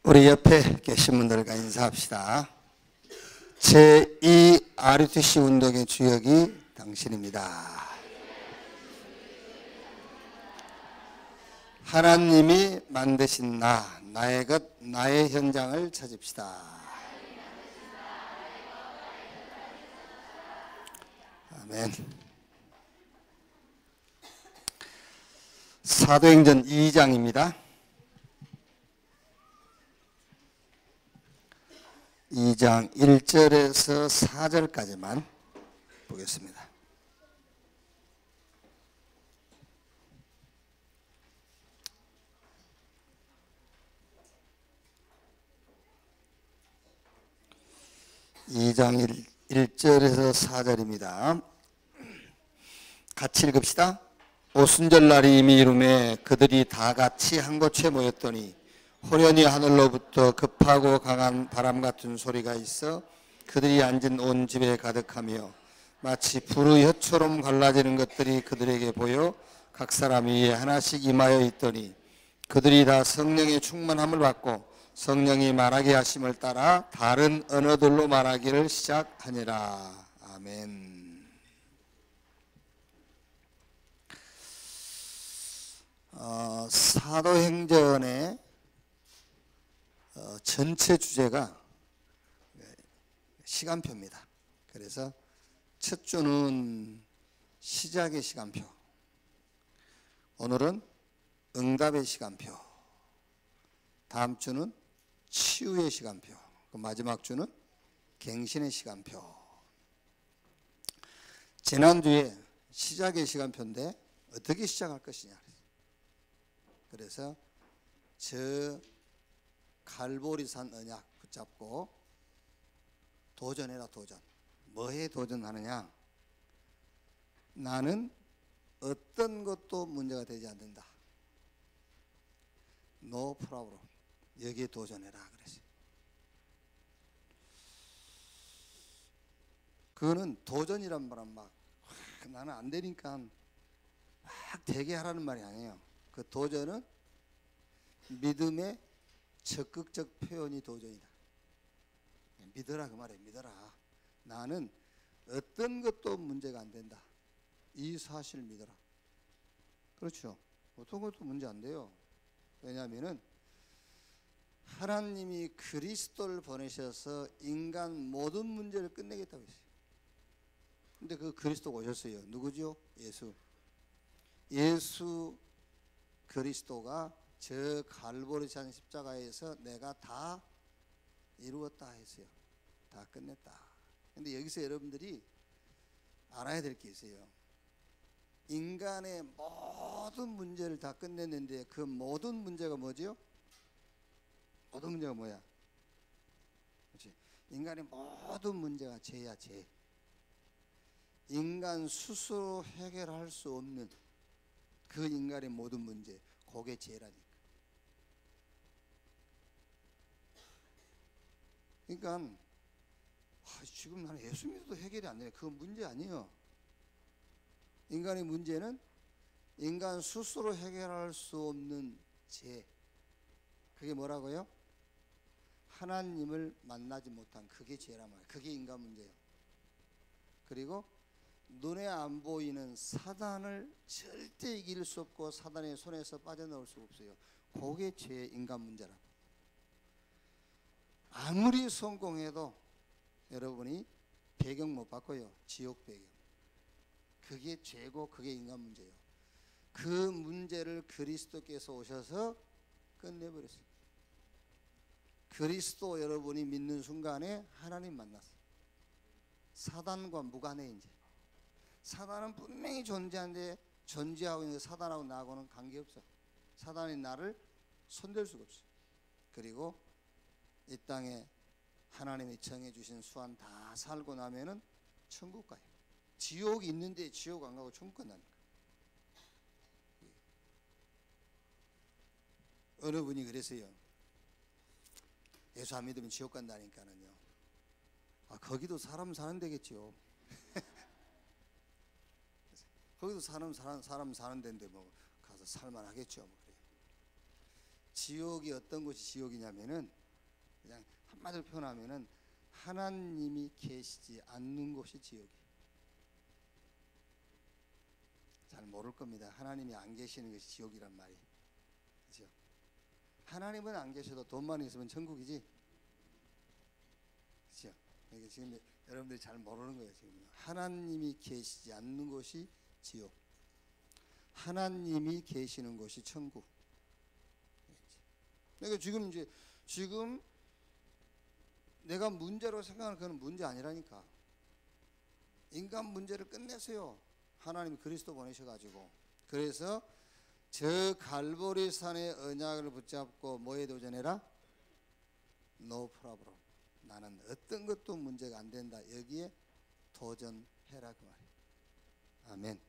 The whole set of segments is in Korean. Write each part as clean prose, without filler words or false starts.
우리 옆에 계신 분들과 인사합시다. 제2 RUTC 운동의 주역이 당신입니다. 하나님이 만드신 나의 것, 나의 현장을 찾읍시다. 아멘. 사도행전 2장입니다. 2장 1절에서 4절까지만 보겠습니다. 이 장 1절에서 4절입니다. 같이 읽읍시다. 오순절날이 이미 이름에 그들이 다 같이 한 곳에 모였더니 호련히 하늘로부터 급하고 강한 바람 같은 소리가 있어 그들이 앉은 온 집에 가득하며 마치 불의 혀처럼 갈라지는 것들이 그들에게 보여 각 사람 위에 하나씩 임하여 있더니 그들이 다 성령의 충만함을 받고 성령이 말하게 하심을 따라 다른 언어들로 말하기를 시작하니라. 아멘. 사도행전의 전체 주제가 시간표입니다. 그래서 첫 주는 시작의 시간표, 오늘은 응답의 시간표, 다음 주는 치유의 시간표, 마지막 주는 갱신의 시간표. 지난주에 시작의 시간표인데 어떻게 시작할 것이냐. 그래서 저 갈보리산 언약 붙잡고 도전해라. 도전. 뭐에 도전하느냐? 나는 어떤 것도 문제가 되지 않는다. No problem. 여기에 도전해라 그랬어요. 그거는 도전이란 말은 막 나는 안 되니까 막 되게 하라는 말이 아니에요. 그 도전은 믿음의 적극적 표현이 도전이다. 믿어라 그 말이에요. 믿어라. 나는 어떤 것도 문제가 안 된다. 이 사실을 믿어라. 그렇죠. 어떤 것도 문제 안 돼요. 왜냐하면은 하나님이 그리스도를 보내셔서 인간 모든 문제를 끝내겠다고 했어요. 근데 그 그리스도가 오셨어요. 누구죠? 예수. 예수 그리스도가 저 갈보리산 십자가에서 내가 다 이루었다 했어요. 다 끝냈다. 근데 여기서 여러분들이 알아야 될 게 있어요. 인간의 모든 문제를 다 끝냈는데 그 모든 문제가 뭐죠? 모든 문제가 뭐야? 그렇지? 인간의 모든 문제가 죄야, 죄. 인간 스스로 해결할 수 없는 그 인간의 모든 문제, 그게 죄라니까. 그러니까 지금 나는 예수 믿어도 해결이 안 되네. 그건 문제 아니에요. 인간의 문제는 인간 스스로 해결할 수 없는 죄. 그게 뭐라고요? 하나님을 만나지 못한 그게 죄란 말이에요. 그게 인간 문제예요. 그리고 눈에 안 보이는 사단을 절대 이길 수 없고 사단의 손에서 빠져나올 수 없어요. 그게 죄의 인간 문제라고. 아무리 성공해도 여러분이 배경 못 바꿔요. 지옥 배경. 그게 죄고 그게 인간 문제예요. 그 문제를 그리스도께서 오셔서 끝내버렸어요. 그리스도 여러분이 믿는 순간에 하나님 만났어요. 사단과 무관해. 이제 사단은 분명히 존재하는데 존재하고 있는 사단하고 나하고는 관계없어. 사단이 나를 손댈 수가 없어. 그리고 이 땅에 하나님이 정해주신 수완 다 살고 나면은 천국 가요. 지옥이 있는데 지옥 안 가고 천국 간다니까. 어느 분이 그랬어요. 예수 안 믿으면 지옥 간다니까는요. 거기도 사람 사는 데겠죠. 거기도 사람 사는 데인데 뭐 가서 살만 하겠죠. 뭐 그래요. 지옥이 어떤 것이 지옥이냐면은 그냥 한마디로 표현하면은 하나님이 계시지 않는 곳이 지옥이에요. 잘 모를 겁니다. 하나님이 안 계시는 것이 지옥이란 말이. 그렇죠? 하나님은 안 계셔도 돈만 있으면 천국이지. 그렇죠? 그러니까 지금 여러분들이 잘 모르는 거예요. 지금 하나님이 계시지 않는 곳이 지옥, 하나님이 계시는 곳이 천국. 그러니까 지금 내가 문제로 생각하는 그건 문제 아니라니까. 인간 문제를 끝내세요. 하나님이 그리스도 보내셔가지고. 그래서 저 갈보리 산의 언약을 붙잡고 뭐에 도전해라? No problem. 나는 어떤 것도 문제가 안 된다. 여기에 도전해라 그 말이에요. 아멘.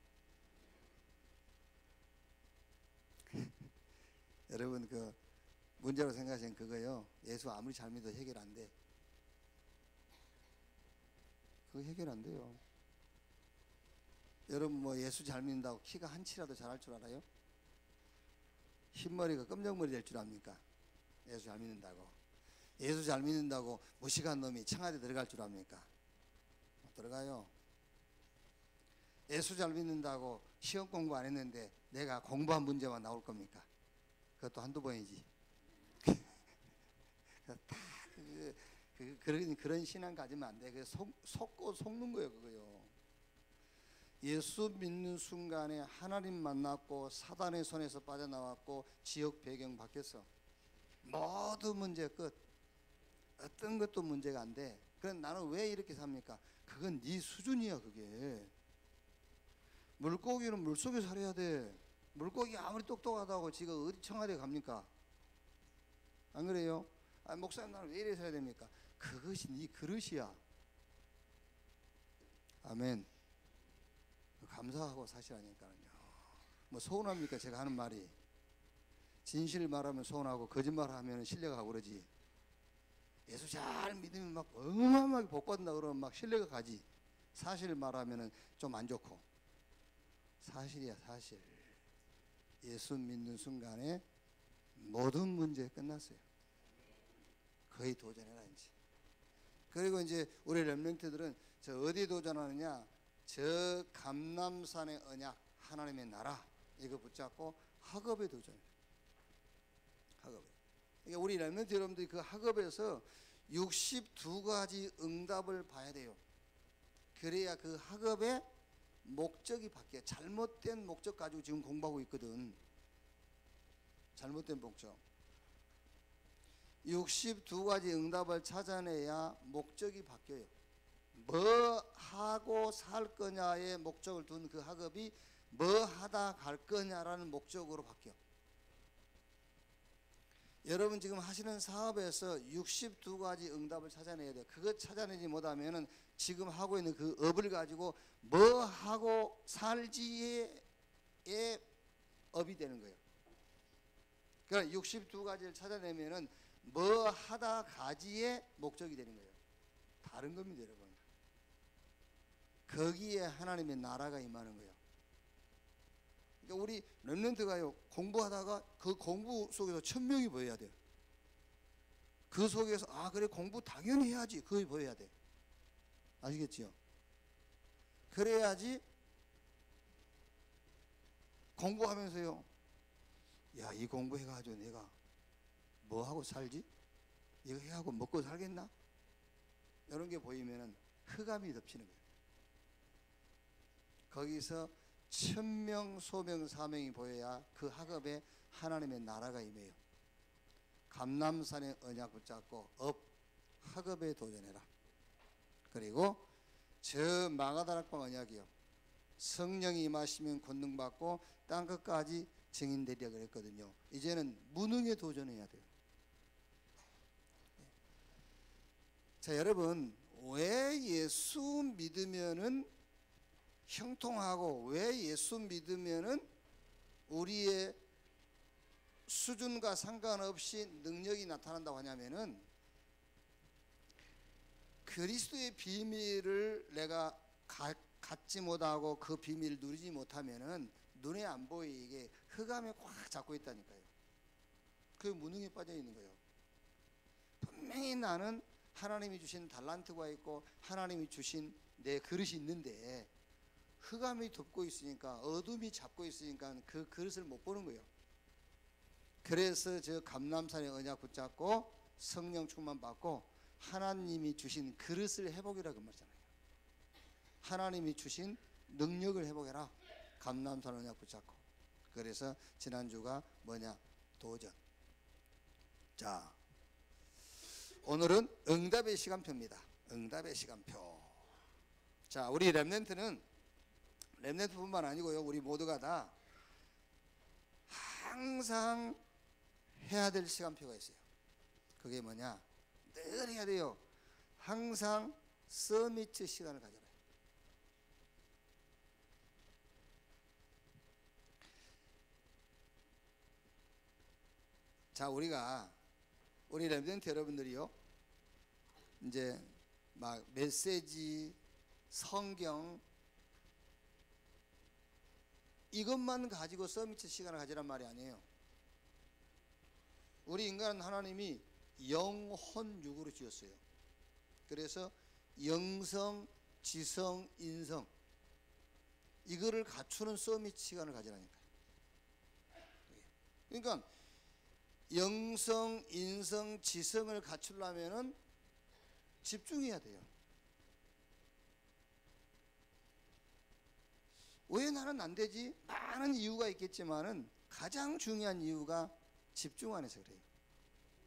여러분 그 문제로 생각하시는 그거요. 예수 아무리 잘 믿어도 해결 안 돼. 그거 해결 안 돼요. 여러분 뭐 예수 잘 믿는다고 키가 한치라도 잘할 줄 알아요? 흰머리가 검정머리 될 줄 압니까? 예수 잘 믿는다고. 예수 잘 믿는다고 무식한 놈이 청와대 들어갈 줄 압니까? 못 들어가요. 예수 잘 믿는다고 시험 공부 안 했는데 내가 공부한 문제만 나올 겁니까? 그것도 한두 번이지. 다 그런 신앙 가지면 안 돼. 속고 속는 거예요, 그거요. 예수 믿는 순간에 하나님 만났고 사단의 손에서 빠져나왔고 지역 배경 바뀌었어. 모든 문제 끝. 어떤 것도 문제가 안 돼. 그럼 나는 왜 이렇게 삽니까? 그건 네 수준이야. 그게 물고기는 물속에 살아야 돼. 물고기 아무리 똑똑하다고 지가 어디 청와대 갑니까? 안 그래요? 아, 목사님 나는 왜 이래 살아야 됩니까? 그것이 네 그릇이야. 아멘. 감사하고 사시라니까요. 뭐 서운합니까? 제가 하는 말이. 진실을 말하면 서운하고 거짓말하면 신뢰가 가고 그러지. 예수 잘 믿으면 막 어마어마하게 복 받는다 그러면 막 신뢰가 가지. 사실을 말하면 좀 안 좋고. 사실이야 사실. 예수 믿는 순간에 모든 문제 끝났어요. 거의 도전해라 이제. 그리고 이제 우리 렘넌트들은 저 어디에 도전하느냐? 저 감람산의 언약, 하나님의 나라 이거 붙잡고 학업에 도전해요. 학업에. 그러니까 우리 렘넌트 여러분들이 그 학업에서 62가지 응답을 봐야 돼요. 그래야 그 학업의 목적이 바뀌어요. 잘못된 목적 가지고 지금 공부하고 있거든. 잘못된 목적. 62가지 응답을 찾아내야 목적이 바뀌어요. 뭐 하고 살 거냐의 목적을 둔 그 학업이 뭐 하다 갈 거냐라는 목적으로 바뀌어. 여러분 지금 하시는 사업에서 62가지 응답을 찾아내야 돼요. 그것 찾아내지 못하면은 지금 하고 있는 그 업을 가지고 뭐 하고 살지의 업이 되는 거예요. 그러니까 62가지를 찾아내면은 뭐 하다 가지의 목적이 되는 거예요. 다른 겁니다, 여러분. 거기에 하나님의 나라가 임하는 거예요. 그러니까 우리 렘넌트가요, 공부하다가 그 공부 속에서 천명이 보여야 돼요. 그 속에서 아 그래 공부 당연히 해야지 그게 보여야 돼. 아시겠지요? 그래야지 공부하면서요, 야 이 공부해가지고 내가 뭐 하고 살지? 이거 해하고 먹고 살겠나? 이런 게 보이면은 흑암이 덮치는 거예요. 거기서 천명, 소명, 사명이 보여야 그 학업에 하나님의 나라가 임해요. 감람산의 언약 붙잡고 학업에 도전해라. 그리고 저 마가다락방 언약이요. 성령이 임하시면 권능받고 땅끝까지 증인되리라 그랬거든요. 이제는 무능에 도전해야 돼요. 자, 여러분 왜 예수 믿으면은 형통하고 왜 예수 믿으면은 우리의 수준과 상관없이 능력이 나타난다고 하냐면은 그리스도의 비밀을 내가 갖지 못하고 그 비밀을 누리지 못하면은 눈에 안 보이게 흑암에 꽉 잡고 있다니까요. 그 무능에 빠져 있는 거예요. 분명히 나는 하나님이 주신 달란트가 있고 하나님이 주신 내 그릇이 있는데 흑암이 덮고 있으니까, 어둠이 잡고 있으니까 그 그릇을 못 보는 거예요. 그래서 저 감람산의 언약 붙잡고 성령 충만 받고 하나님이 주신 그릇을 회복이라고 말하잖아요. 하나님이 주신 능력을 회복해라. 감람산 언약 붙잡고. 그래서 지난주가 뭐냐? 도전. 자, 오늘은 응답의 시간표입니다. 응답의 시간표. 자, 우리 렘넌트뿐만 아니고요, 우리 모두가 다 항상 해야 될 시간표가 있어요. 그게 뭐냐? 늘 해야 돼요. 항상 서밋 시간을 가져라. 자, 우리 렘넌트 여러분들이요, 이제 막 메시지, 성경 이것만 가지고 서밋 시간을 가지란 말이 아니에요. 우리 인간은 하나님이 영혼육으로 지었어요. 그래서 영성, 지성, 인성 이거를 갖추는 서밋 시간을 가지라니까요. 그러니까 영성, 인성, 지성을 갖추려면은 집중해야 돼요. 왜 나는 안 되지? 많은 이유가 있겠지만은 가장 중요한 이유가 집중 안 해서 그래요.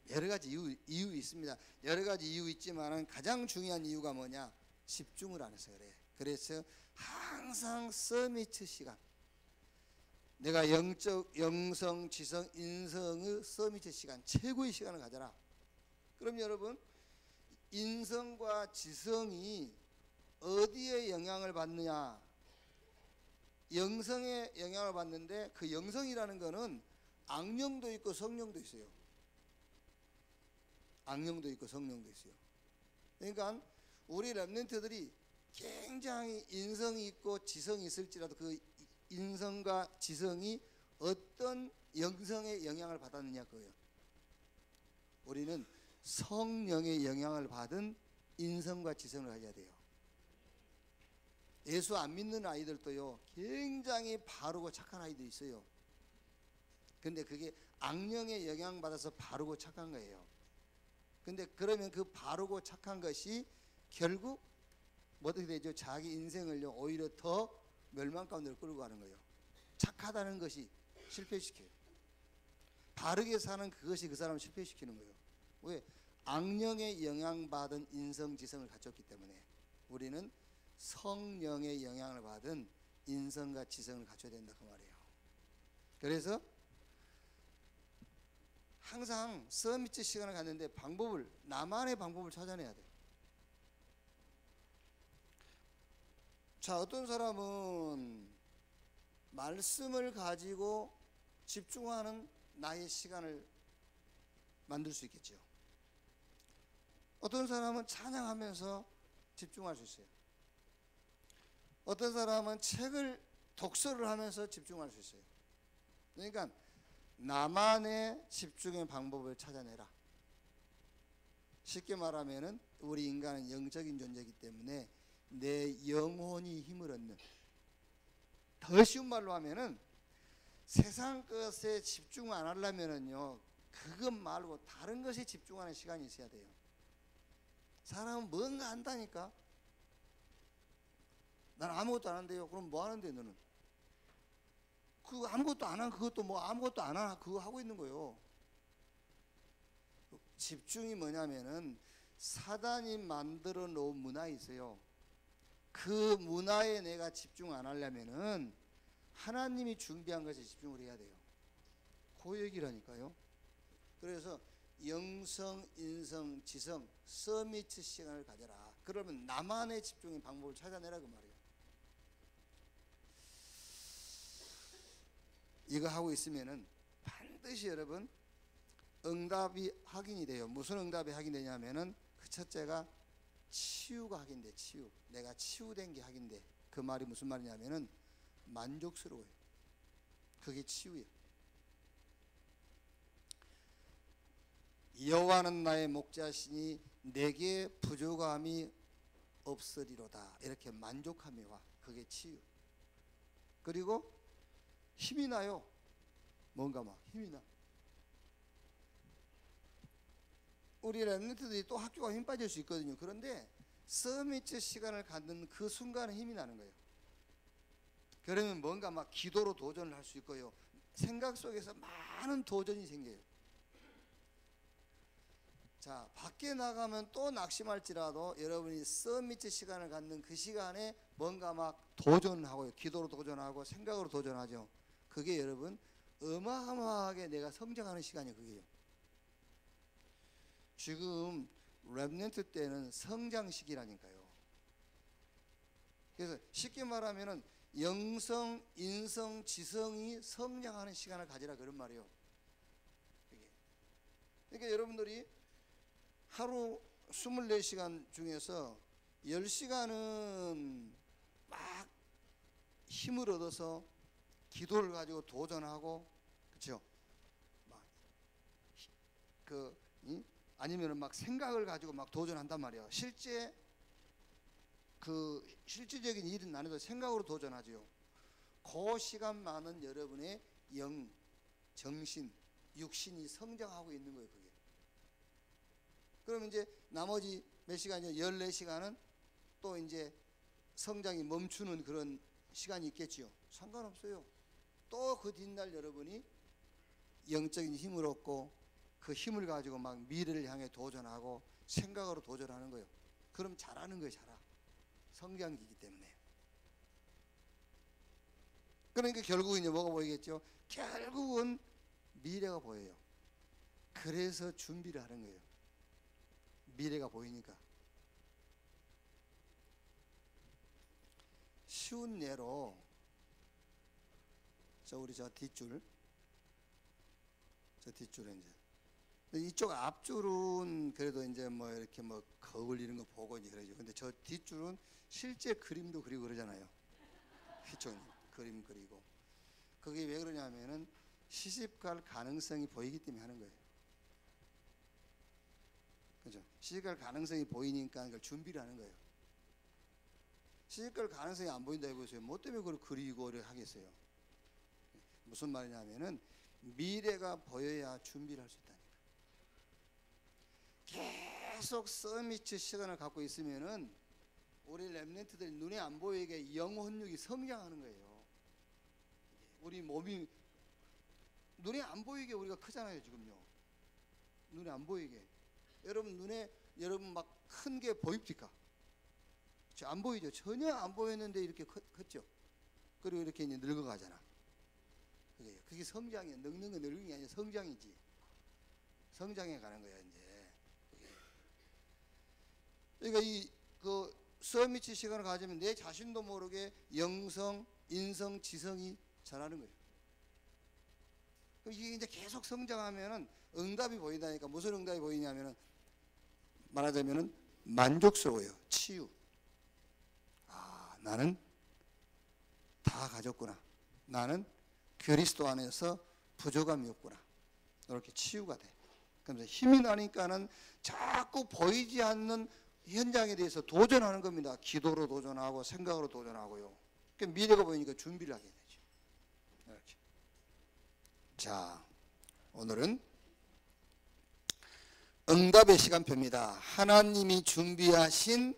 여러 가지 이유 있습니다. 여러 가지 이유 있지만은 가장 중요한 이유가 뭐냐? 집중을 안 해서 그래. 그래서 항상 서밋 시간, 내가 영성, 지성, 인성의 서밋 시간, 최고의 시간을 가져라. 그럼 여러분, 인성과 지성이 어디에 영향을 받느냐? 영성에 영향을 받는데, 그 영성이라는 거는 악령도 있고 성령도 있어요. 악령도 있고 성령도 있어요. 그러니까 우리 렘넌트들이 굉장히 인성이 있고 지성이 있을지라도 그 인성과 지성이 어떤 영성의 영향을 받았느냐 그거예요. 우리는 성령의 영향을 받은 인성과 지성을 가져야 돼요. 예수 안 믿는 아이들도요, 굉장히 바르고 착한 아이들이 있어요. 근데 그게 악령의 영향받아서 바르고 착한 거예요. 근데 그러면 그 바르고 착한 것이 결국 어떻게 되죠? 자기 인생을요, 오히려 더 멸망 가운데로 끌고 가는 거예요. 착하다는 것이 실패시켜요. 바르게 사는 그것이 그 사람을 실패시키는 거예요. 왜? 악령의 영향받은 인성지성을 갖췄기 때문에 우리는 성령의 영향을 받은 인성과 지성을 갖춰야 된다 그 말이에요. 그래서 항상 서밋 시간을 갖는데 나만의 방법을 찾아내야 돼요. 자, 어떤 사람은 말씀을 가지고 집중하는 나의 시간을 만들 수 있겠죠. 어떤 사람은 찬양하면서 집중할 수 있어요. 어떤 사람은 독서를 하면서 집중할 수 있어요. 그러니까 나만의 집중의 방법을 찾아내라. 쉽게 말하면은 우리 인간은 영적인 존재이기 때문에 내 영혼이 힘을 얻는, 더 쉬운 말로 하면은 세상 것에 집중 안 하려면은요, 그것 말고 다른 것에 집중하는 시간이 있어야 돼요. 사람은 뭔가 한다니까. 난 아무것도 안 한대요. 그럼 뭐 하는데 너는? 그 아무것도 안 한 그것도 뭐 아무것도 안 하나 그거 하고 있는 거예요. 집중이 뭐냐면은 사단이 만들어 놓은 문화가 있어요. 그 문화에 내가 집중 안 하려면은 하나님이 준비한 것에 집중을 해야 돼요. 그 얘기라니까요. 그래서 영성, 인성, 지성, 서밋 시간을 가져라. 그러면 나만의 집중의 방법을 찾아내라 그 말이에요. 이거 하고 있으면은 반드시 여러분 응답이 확인이 돼요. 무슨 응답이 확인되냐면은 그 첫째가 치유가 확인돼. 치유. 내가 치유된 게 확인돼. 그 말이 무슨 말이냐면은 만족스러워요. 그게 치유예요. 여호와는 나의 목자시니 내게 부족함이 없으리로다. 이렇게 만족함이 와. 그게 치유. 그리고 힘이 나요. 뭔가 막 힘이 나. 우리 렘넌트들이 또 학교가 힘 빠질 수 있거든요. 그런데 서밋 시간을 갖는 그 순간에 힘이 나는 거예요. 그러면 뭔가 막 기도로 도전을 할 수 있고요. 생각 속에서 많은 도전이 생겨요. 자, 밖에 나가면 또 낙심할지라도 여러분이 서밋 시간을 갖는 그 시간에 뭔가 막 도전하고요. 기도로 도전하고 생각으로 도전하죠. 그게 여러분 어마어마하게 내가 성장하는 시간이에요. 그게요. 지금 렘넌트 때는 성장 시기라니까요. 그래서 쉽게 말하면은 영성, 인성, 지성이 성장하는 시간을 가지라 그런 말이에요. 그러니까 여러분들이 하루 24시간 중에서 10시간은 막 힘을 얻어서 기도를 가지고 도전하고, 그렇죠? 아니면은 막 생각을 가지고 막 도전한단 말이에요. 실질적인 일은 안 해도 생각으로 도전하지요. 그 시간만은 여러분의 영, 정신, 육신이 성장하고 있는 거예요. 그게. 그러면 이제 나머지 몇 시간이요? 14시간은 또 이제 성장이 멈추는 그런 시간이 있겠지요. 상관없어요. 또 그 뒷날 여러분이 영적인 힘을 얻고 그 힘을 가지고 막 미래를 향해 도전하고 생각으로 도전하는 거예요. 그럼 잘하는 거예요. 잘하. 성장기이기 때문에. 그러니까 결국은 이제 뭐가 보이겠죠? 결국은 미래가 보여요. 그래서 준비를 하는 거예요. 미래가 보이니까. 쉬운 예로 우리 저 뒷줄에 이제 이쪽 앞줄은 그래도 이제 뭐 이렇게 뭐 거울 이런 거 보고 이제 그러죠. 근데 저 뒷줄은 실제 그림도 그리고 그러잖아요. 이쪽 그림 그리고. 그게 왜 그러냐면은 시집갈 가능성이 보이기 때문에 하는 거예요. 그죠? 시집갈 가능성이 보이니까 그걸 준비를 하는 거예요. 시집갈 가능성이 안 보인다 해보세요. 뭐 때문에 그걸 그리고 하겠어요? 무슨 말이냐면은 미래가 보여야 준비를 할 수 있다니까. 계속 서밋 시간을 갖고 있으면은 우리 렘넌트들이 눈에 안 보이게 영혼력이 성장하는 거예요. 우리 몸이 눈에 안 보이게 우리가 크잖아요. 지금요. 눈에 안 보이게. 여러분 막 큰 게 보입니까? 안 보이죠. 전혀 안 보였는데 이렇게 컸죠. 그리고 이렇게 이제 늙어가잖아. 그게 성장이에요. 늙는 건 늙는 게 아니라 성장이지. 성장해 가는 거야 이제. 그러니까 그 서밋 시간을 가지면 내 자신도 모르게 영성, 인성, 지성이 자라는 거예요. 이게 이제 계속 성장하면은 응답이 보인다니까. 무슨 응답이 보이냐면은 말하자면은 만족스러워요. 치유. 아, 나는 다 가졌구나. 나는 그리스도 안에서 부족함이 없구나. 이렇게 치유가 돼. 그러면서 힘이 나니까는 자꾸 보이지 않는 현장에 대해서 도전하는 겁니다. 기도로 도전하고 생각으로 도전하고요. 그러니까 미래가 보이니까 준비를 하게 되죠. 이렇게. 자, 오늘은 응답의 시간표입니다. 하나님이 준비하신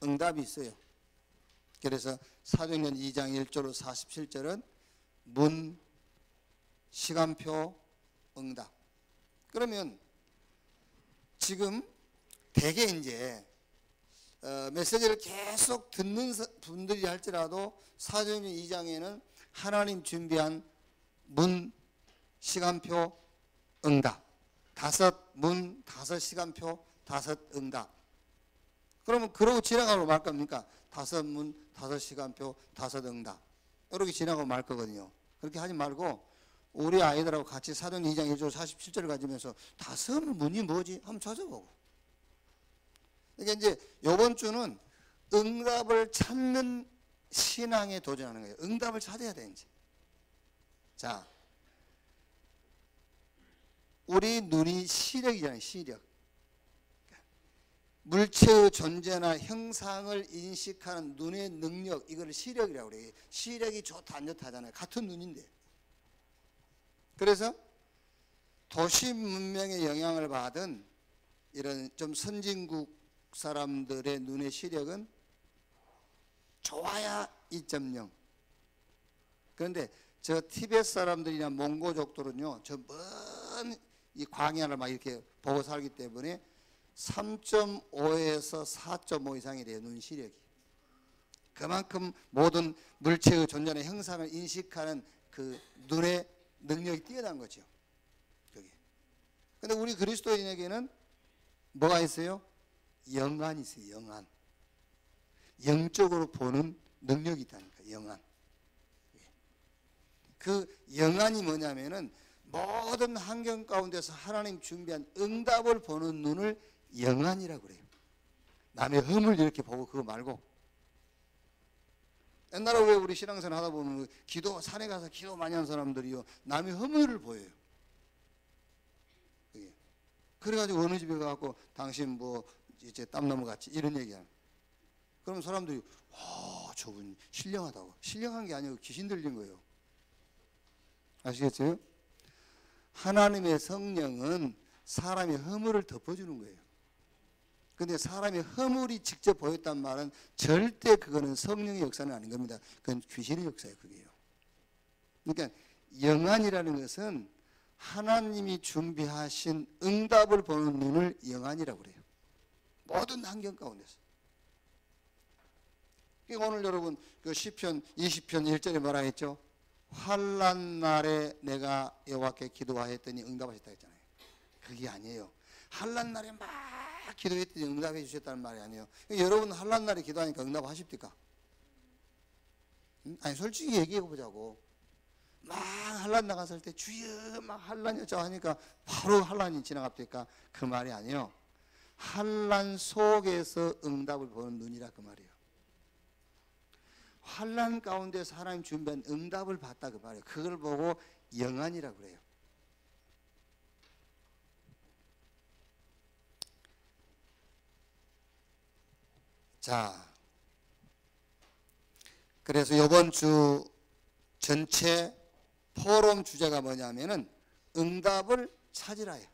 응답이 있어요. 그래서 사도행전 2장 1절로 47절은 문, 시간표, 응답. 그러면 지금 대개 이제 메시지를 계속 듣는 분들이 할지라도 사도행전 2장에는 하나님 준비한 문, 시간표, 응답. 5문, 5시간표, 5응답. 그러면 그러고 지나가고 말 겁니까? 5문, 5시간표, 5응답. 이렇게 지나가고 말 거거든요. 그렇게 하지 말고 우리 아이들하고 같이 사도행전 2장 1절 47절을 가지면서 5문이 뭐지? 한번 찾아보고. 그러니까 이제 이번 주는 응답을 찾는 신앙에 도전하는 거예요. 응답을 찾아야 돼 이제. 자, 우리 눈이 시력이잖아요. 시력. 물체의 존재나 형상을 인식하는 눈의 능력, 이걸 시력이라고 그래요. 시력이 좋다 안 좋다 하잖아요. 같은 눈인데. 그래서 도시 문명의 영향을 받은 이런 좀 선진국 사람들의 눈의 시력은 좋아야 2.0. 그런데 저 티베트 사람들이나 몽고족들은요, 저 먼 이 광야를 막 이렇게 보고 살기 때문에 3.5에서 4.5 이상이 돼요, 눈 시력이. 그만큼 모든 물체의 존재나 형상을 인식하는 그 눈의 능력이 뛰어난 거죠. 그게. 근데 우리 그리스도인에게는 뭐가 있어요? 영안이 있어요, 영안. 영적으로 보는 능력이 있다니까, 영안. 그 영안이 뭐냐면은 모든 환경 가운데서 하나님 준비한 응답을 보는 눈을 영안이라고 그래요. 남의 흠을 이렇게 보고 그거 말고. 옛날에 왜 우리 신앙생활 하다 보면 기도, 산에 가서 기도 많이 한 사람들이요, 남의 허물을 보여요. 그래가지고 어느 집에 가고 당신 뭐 이제 땀 넘어갔지 이런 얘기하는. 그럼 사람들이 저분 신령하다고. 신령한 게 아니고 귀신 들린 거예요. 아시겠어요? 하나님의 성령은 사람의 허물을 덮어주는 거예요. 근데 사람의 허물이 직접 보였단 말은 절대 그거는 성령의 역사는 아닌 겁니다. 그건 귀신의 역사예요, 그게요. 그러니까 영안이라는 것은 하나님이 준비하신 응답을 보는 눈을 영안이라고 그래요. 모든 환경 가운데서. 그러니까 오늘 여러분 그 시편 20편 1절에 뭐라 했죠? 환난 날에 내가 여호와께 기도하였더니 응답하셨다 했잖아요. 그게 아니에요. 환난 날에 막 기도했더니 응답해 주셨다는 말이 아니에요. 여러분 환난 날에 기도하니까 응답하십니까? 아니 솔직히 얘기해 보자고. 막 환난 나갔을 때 주여 막 환난이 어쩌고 하니까 바로 환난이 지나갑니까? 그 말이 아니에요. 환난 속에서 응답을 보는 눈이라 그 말이에요. 환난 가운데서 하나님 준비한 응답을 봤다 그 말이에요. 그걸 보고 영안이라고 그래요. 자, 그래서 이번 주 전체 포럼 주제가 뭐냐면은 응답을 찾으라예요.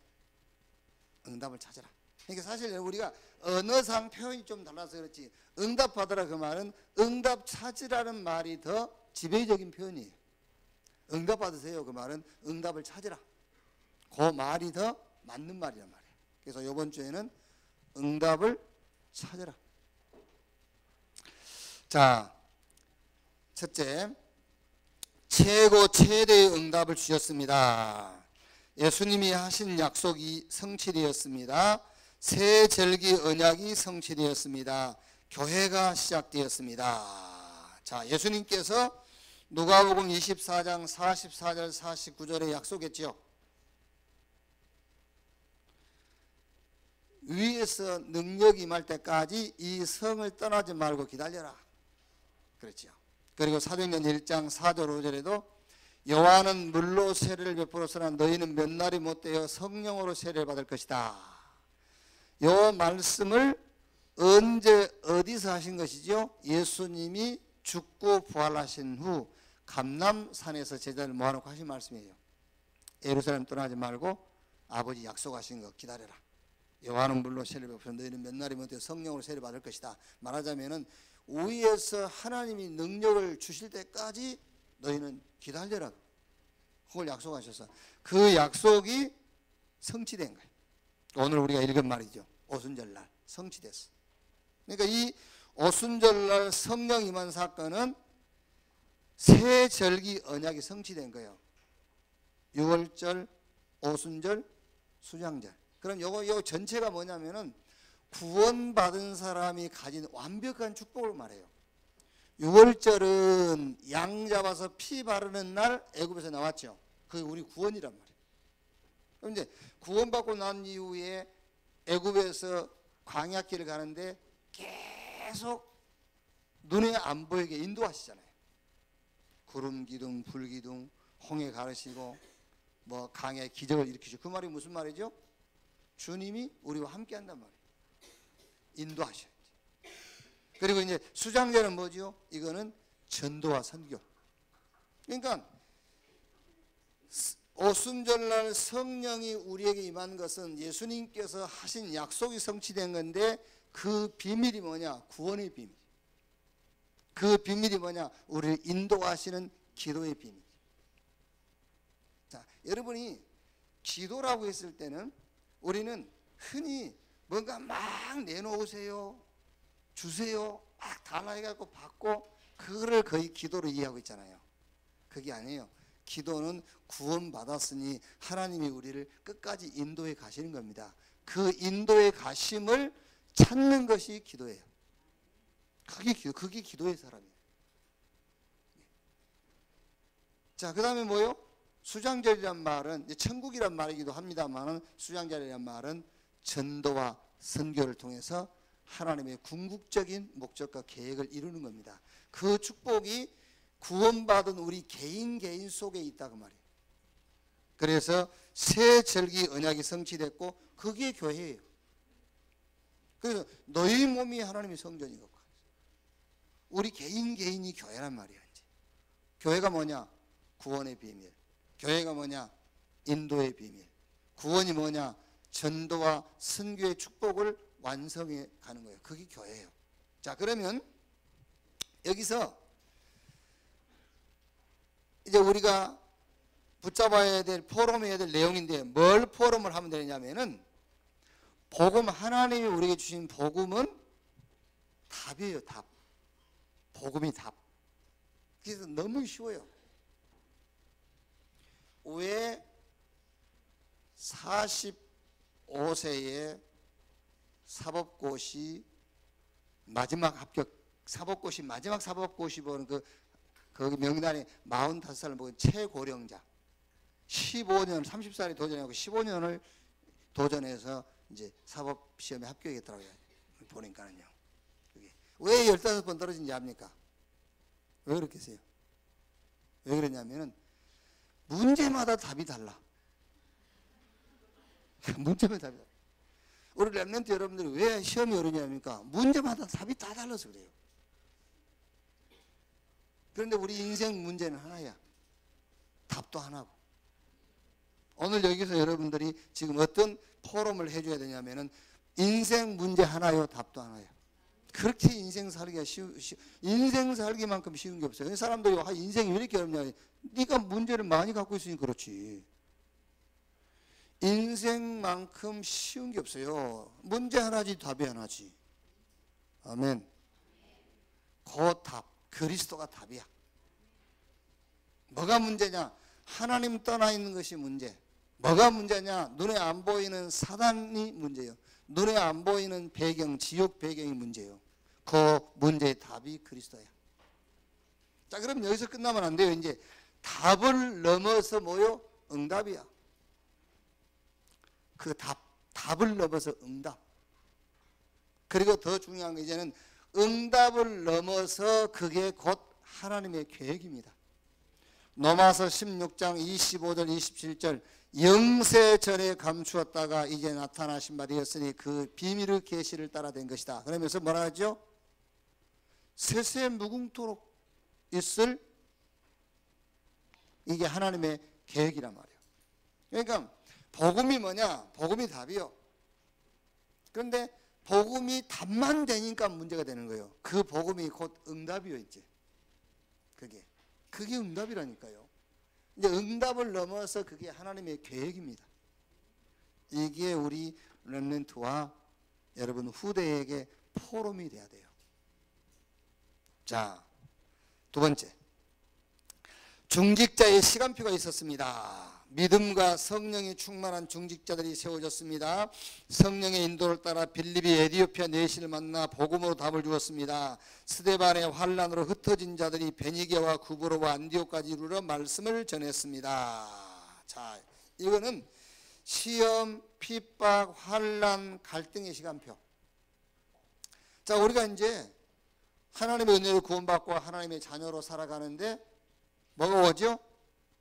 응답을 찾으라. 그러니까 사실 우리가 언어상 표현이 좀 달라서 그렇지 응답 받으라 그 말은 응답 찾으라는 말이 더 지배적인 표현이에요. 응답 받으세요 그 말은 응답을 찾으라. 그 말이 더 맞는 말이란 말이에요. 그래서 이번 주에는 응답을 찾으라. 자, 첫째, 최대의 응답을 주셨습니다. 예수님이 하신 약속이 성취되었습니다. 새 절기 언약이 성취되었습니다. 교회가 시작되었습니다. 자, 예수님께서 누가복음 24장 44절 49절에 약속했죠. 위에서 능력이 임할 때까지 이 성을 떠나지 말고 기다려라. 그렇죠. 그리고 사도행전 1장 4절 5절에도 여호와는 물로 세례를 베풀었으나 너희는 몇 날이 못되어 성령으로 세례를 받을 것이다. 이 말씀을 언제 어디서 하신 것이죠? 예수님이 죽고 부활하신 후 감람산에서 제자를 모아놓고 하신 말씀이에요. 예루살렘 떠나지 말고 아버지 약속하신 거 기다려라. 여호와는 물로 세례를 베풀어 너희는 몇 날이 못되어 성령으로 세례를 받을 것이다. 말하자면은 위에서 하나님이 능력을 주실 때까지 너희는 기다려라. 그걸 약속하셔서 그 약속이 성취된 거예요. 오늘 우리가 읽은 말이죠. 오순절날 성취됐어. 그러니까 이 오순절날 성령 임한 사건은 새 절기 언약이 성취된 거예요. 6월절, 오순절, 수장절. 그럼 요거 전체가 뭐냐면은 구원받은 사람이 가진 완벽한 축복을 말해요. 6월절은 양 잡아서 피 바르는 날 애굽에서 나왔죠. 그게 우리 구원이란 말이에요. 그럼 이제 구원받고 난 이후에 애굽에서 광야길을 가는데 계속 눈에 안 보이게 인도하시잖아요. 구름 기둥, 불 기둥, 홍해 가르시고 뭐 강에 기적을 일으키시고, 그 말이 무슨 말이죠? 주님이 우리와 함께 한단 말이에요. 인도하셔야지. 그리고 이제 수장제는 뭐죠? 이거는 전도와 선교. 그러니까 오순절날 성령이 우리에게 임한 것은 예수님께서 하신 약속이 성취된 건데, 그 비밀이 뭐냐? 구원의 비밀. 그 비밀이 뭐냐? 우리를 인도하시는 기도의 비밀. 자, 여러분이 기도라고 했을 때는 우리는 흔히 뭔가 막 내놓으세요, 주세요, 막 달라 해갖고 받고, 그거를 거의 기도로 이해하고 있잖아요. 그게 아니에요. 기도는 구원받았으니 하나님이 우리를 끝까지 인도해 가시는 겁니다. 그 인도해 가심을 찾는 것이 기도예요. 그게 기도의 사람이에요. 자, 그 다음에 뭐요? 수장절이란 말은 천국이란 말이기도 합니다만, 수장절이란 말은 전도와 선교를 통해서 하나님의 궁극적인 목적과 계획을 이루는 겁니다. 그 축복이 구원받은 우리 개인 속에 있다고 말이에요. 그래서 새 절기 언약이 성취됐고, 그게 교회예요. 그래서 너희 몸이 하나님의 성전이고, 우리 개인이 교회란 말이야. 이제 교회가 뭐냐? 구원의 비밀. 교회가 뭐냐? 인도의 비밀. 구원이 뭐냐? 전도와 선교의 축복을 완성해 가는 거예요. 그게 교회예요. 자, 그러면 여기서 이제 우리가 붙잡아야 될, 포럼해야 될 내용인데, 뭘 포럼을 하면 되냐면은, 복음, 하나님이 우리에게 주신 복음은 답이에요. 답. 복음이 답. 그래서 너무 쉬워요. 왜 45세에 사법고시 마지막 합격, 사법고시 마지막 사법고시 보는 거기 명단에 45살을 먹은 최고령자, 15년, 30살에 도전하고 15년을 도전해서 이제 사법시험에 합격했더라고요. 보니까는요. 왜 15번 떨어진지 압니까? 왜 그렇겠어요? 왜 그러냐면은 문제마다 답이 달라. 문제마다 답이 달라. 우리 랩런트 여러분들이 왜 시험이 어렵냐니까 문제마다 답이 다 달라서 그래요. 그런데 우리 인생 문제는 하나야. 답도 하나고. 오늘 여기서 여러분들이 지금 어떤 포럼을 해줘야 되냐면은, 인생 문제 하나요, 답도 하나요. 그렇게 인생 살기가 인생 살기만큼 쉬운 게 없어요. 사람들이 인생이 왜 이렇게 어렵냐? 네가 문제를 많이 갖고 있으니 그렇지. 인생만큼 쉬운 게 없어요. 문제 하나지 답이 하나지. 아멘. 그 답, 그리스도가 답이야. 뭐가 문제냐? 하나님 떠나 있는 것이 문제. 뭐가 문제냐? 눈에 안 보이는 사단이 문제예요. 눈에 안 보이는 배경, 지옥 배경이 문제예요. 그 문제의 답이 그리스도야. 자, 그럼 여기서 끝나면 안 돼요. 이제 답을 넘어서 뭐요? 응답이야. 그 답을 넘어서 응답. 그리고 더 중요한 게 이제는 응답을 넘어서 그게 곧 하나님의 계획입니다. 로마서 16장 25절 27절, 영세 전에 감추었다가 이제 나타나신 바 되었으니 그 비밀의 계시를 따라 된 것이다. 그러면서 뭐라 하죠? 세세 무궁토록 있을, 이게 하나님의 계획이란 말이에요. 그러니까 복음이 뭐냐? 복음이 답이요. 그런데 복음이 답만 되니까 문제가 되는 거예요. 그 복음이 곧 응답이요. 이제 그게 응답이라니까요. 이제 응답을 넘어서 그게 하나님의 계획입니다. 이게 우리 렘넌트와 여러분 후대에게 포럼이 돼야 돼요. 자, 두 번째, 중직자의 시간표가 있었습니다. 믿음과 성령이 충만한 중직자들이 세워졌습니다. 성령의 인도를 따라 빌립이 에디오피아 내시를 만나 복음으로 답을 주었습니다. 스데반의 환란으로 흩어진 자들이 베니게와 구브로와 안디옥까지 이르러 말씀을 전했습니다. 자, 이거는 시험, 핍박, 환란, 갈등의 시간표. 자, 우리가 이제 하나님의 은혜로 구원받고 하나님의 자녀로 살아가는데 뭐가 오죠?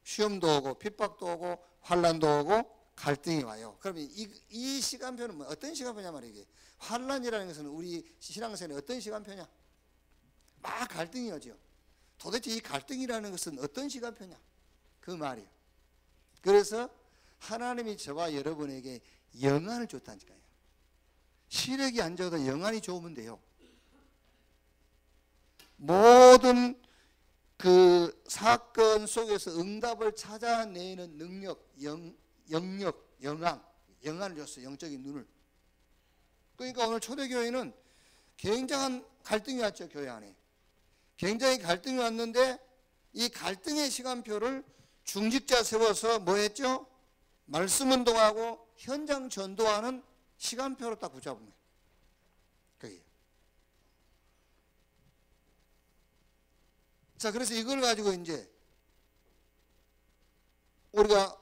시험도 오고 핍박도 오고 환란도 오고 갈등이 와요. 그러면 이 시간표는 뭐 어떤 시간표냐 말이에요. 이게 환란이라는 것은 우리 신앙생활에 어떤 시간표냐? 막 갈등이 오죠. 도대체 이 갈등이라는 것은 어떤 시간표냐? 그 말이에요. 그래서 하나님이 저와 여러분에게 영안을 줬다니까요. 시력이 안 좋아도 영안이 좋으면 돼요. 모든 그 사건 속에서 응답을 찾아내는 능력, 영역, 영안을 줬어요. 영적인 눈을. 그러니까 오늘 초대교회는 굉장한 갈등이 왔죠. 교회 안에. 굉장히 갈등이 왔는데 이 갈등의 시간표를 중직자 세워서 뭐 했죠? 말씀 운동하고 현장 전도하는 시간표로 딱 붙잡은 거예요. 그게. 자, 그래서 이걸 가지고 이제 우리가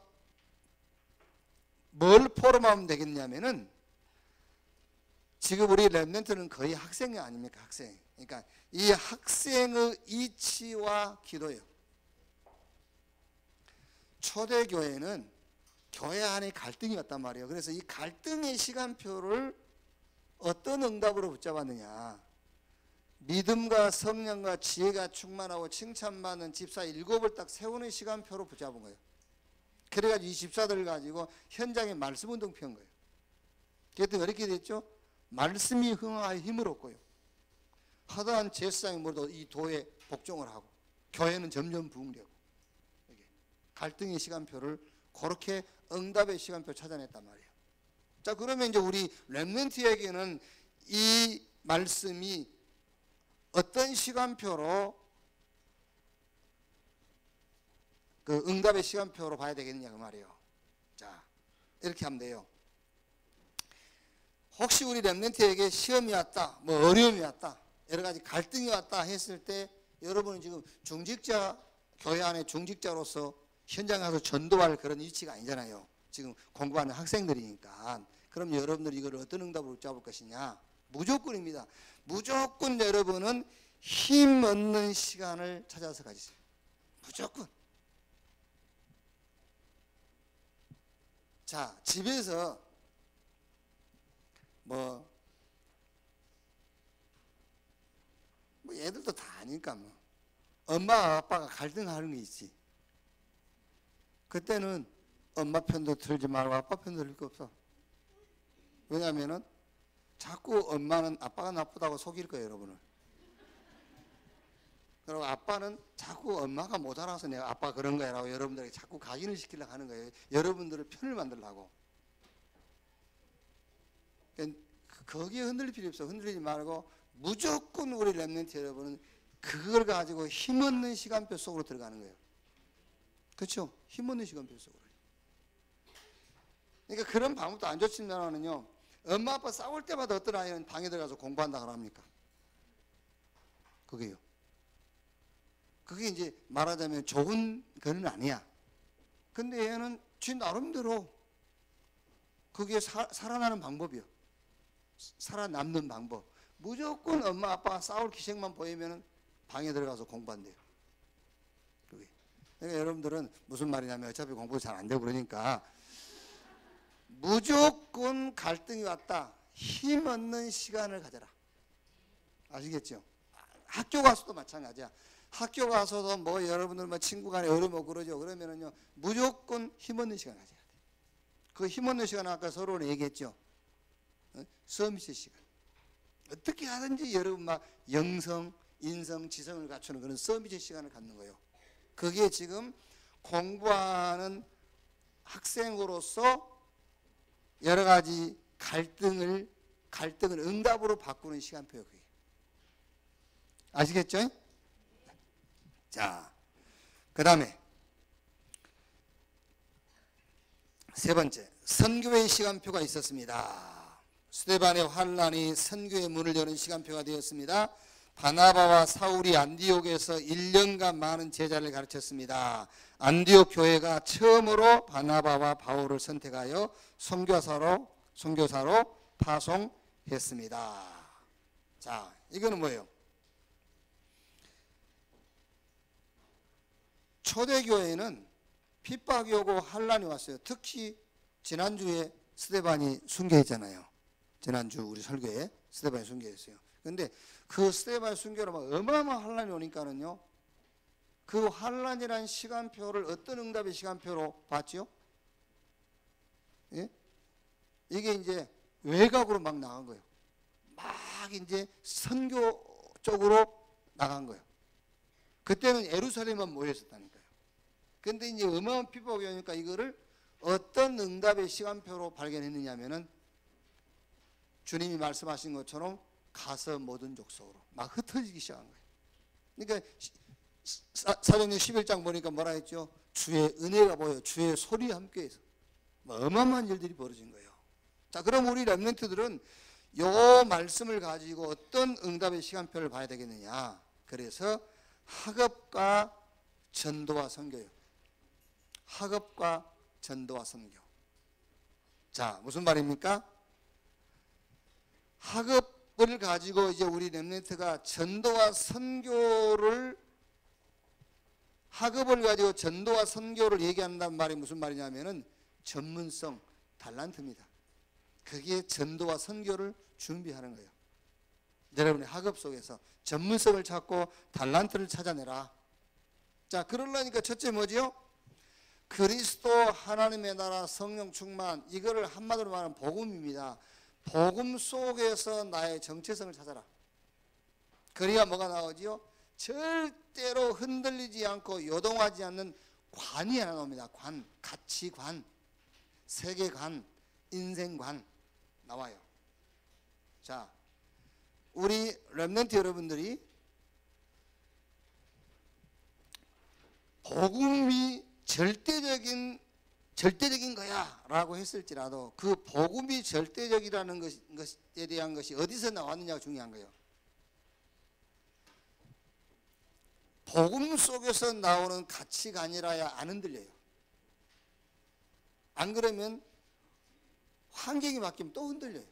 뭘 포럼하면 되겠냐면은 지금 우리 렘넌트는 거의 학생이 아닙니까? 학생. 그러니까 이 학생의 이치와 기도예요. 초대교회는 교회 안에 갈등이 왔단 말이에요. 그래서 이 갈등의 시간표를 어떤 응답으로 붙잡았느냐. 믿음과 성령과 지혜가 충만하고 칭찬받는 집사 7을 딱 세우는 시간표로 붙잡은 거예요. 그래가지고 이 집사들을 가지고 현장에 말씀 운동 편 거예요. 그랬더니 어떻게 됐죠? 말씀이 흥하여 힘을 얻고요. 허다한 제사장이 모두 이 도에 복종을 하고 교회는 점점 부흥되고 갈등의 시간표를 그렇게 응답의 시간표 찾아냈단 말이에요. 자, 그러면 이제 우리 렘넌트에게는 이 말씀이 어떤 시간표로 그 응답의 시간표로 봐야 되겠냐 그 말이에요. 자, 이렇게 하면 돼요. 혹시 우리 렘넌트에게 시험이 왔다, 뭐 어려움이 왔다, 여러 가지 갈등이 왔다 했을 때 여러분은 지금 중직자, 교회 안에 중직자로서 현장에 가서 전도할 그런 위치가 아니잖아요. 지금 공부하는 학생들이니까. 그럼 여러분들이 이걸 어떤 응답으로 잡을 것이냐? 무조건입니다. 무조건 여러분은 힘 얻는 시간을 찾아서 가지세요. 무조건. 자, 집에서 뭐 애들도 다 아니까 뭐 엄마와 아빠가 갈등하는 게 있지. 그때는 엄마 편도 들지 말고 아빠 편도 들을 거 없어. 왜냐하면은 자꾸 엄마는 아빠가 나쁘다고 속일 거예요, 여러분을. 그리고 아빠는 자꾸 엄마가 못 알아서 내가 아빠 그런 거야라고 여러분들에게 자꾸 각인을 시키려고 하는 거예요. 여러분들을 편을 만들려고. 거기에 흔들릴 필요 없어. 흔들리지 말고 무조건 우리 렘넌트 여러분은 그걸 가지고 힘없는 시간표 속으로 들어가는 거예요. 그렇죠? 힘없는 시간표 속으로. 그러니까 그런 방법도 안 좋지만은요, 엄마 아빠 싸울 때마다 어떤 아이는 방에 들어가서 공부한다 그럽니까? 그게요. 그게 이제 말하자면 좋은 거는 아니야. 근데 얘는 지 나름대로 그게 살아나는 방법이요. 살아남는 방법. 무조건 엄마 아빠가 싸울 기색만 보이면 방에 들어가서 공부한대요. 그게. 그러니까 여러분들은 무슨 말이냐면 어차피 공부 잘 안 되고 그러니까 무조건 갈등이 왔다. 힘 얻는 시간을 가져라. 아시겠죠? 학교 가서도 마찬가지야. 학교 가서도 뭐 여러분들 뭐 친구 간에 어려워 그러죠. 그러면은요 무조건 힘 얻는 시간 가져야 돼. 그 힘 얻는 시간은 아까 서로 얘기했죠. 서밋의 시간. 어떻게 하든지 여러분 막 영성, 인성, 지성을 갖추는 그런 서밋의 시간을 갖는 거예요. 그게 지금 공부하는 학생으로서 여러 가지 갈등을 응답으로 바꾸는 시간표예요. 그게. 아시겠죠? 자, 그 다음에 세 번째, 선교의 시간표가 있었습니다. 스데반의 환란이 선교의 문을 여는 시간표가 되었습니다. 바나바와 사울이 안디옥에서 1년간 많은 제자를 가르쳤습니다. 안디옥 교회가 처음으로 바나바와 바울을 선택하여 선교사로 파송했습니다. 자, 이거는 뭐예요? 초대교회는 핍박이 오고 환란이 왔어요. 특히 지난주에 스데반이 순교했잖아요. 지난주 우리 설교에 스데반이 순교했어요. 그런데 그 스데반 순교로 막 어마어마한 환란이 오니까는요, 그 환란이라는 시간표를 어떤 응답의 시간표로 봤죠? 예? 이게 이제 외곽으로 막 나간 거예요. 막 이제 선교 쪽으로 나간 거예요. 그때는 예루살렘만 모여 있었다니까요. 근데 이제 어마어마한 핍박이 오니까 이거를 어떤 응답의 시간표로 발견했느냐 하면은 주님이 말씀하신 것처럼 가서 모든 족속으로 막 흩어지기 시작한 거예요. 그러니까 사도행전 11장 보니까 뭐라 했죠? 주의 은혜가 보여 주의 소리 함께해서 어마어마한 일들이 벌어진 거예요. 자, 그럼 우리 렘넌트들은 요 말씀을 가지고 어떤 응답의 시간표를 봐야 되겠느냐? 그래서 학업과 전도와 선교요. 학업과 전도와 선교. 자, 무슨 말입니까? 학업을 가지고 이제 우리 렘넌트가 전도와 선교를, 학업을 가지고 전도와 선교를 얘기한다는 말이 무슨 말이냐면은 전문성, 달란트입니다. 그게 전도와 선교를 준비하는 거예요. 여러분의 학업 속에서 전문성을 찾고 달란트를 찾아내라. 자, 그러려니까 첫째 뭐지요? 그리스도 하나님의 나라 성령 충만, 이거를 한마디로 말하면 복음입니다. 복음 속에서 나의 정체성을 찾아라. 그래야 뭐가 나오지요? 절대로 흔들리지 않고 요동하지 않는 관이 하나 나옵니다. 관, 가치관, 세계관, 인생관 나와요. 자, 우리 렘넌트 여러분들이 복음이 절대적인 거야 라고 했을지라도 그 복음이 절대적이라는 것에 대한 것이 어디서 나왔느냐가 중요한 거예요. 복음 속에서 나오는 가치관이라야 안 흔들려요. 안 그러면 환경이 바뀌면 또 흔들려요.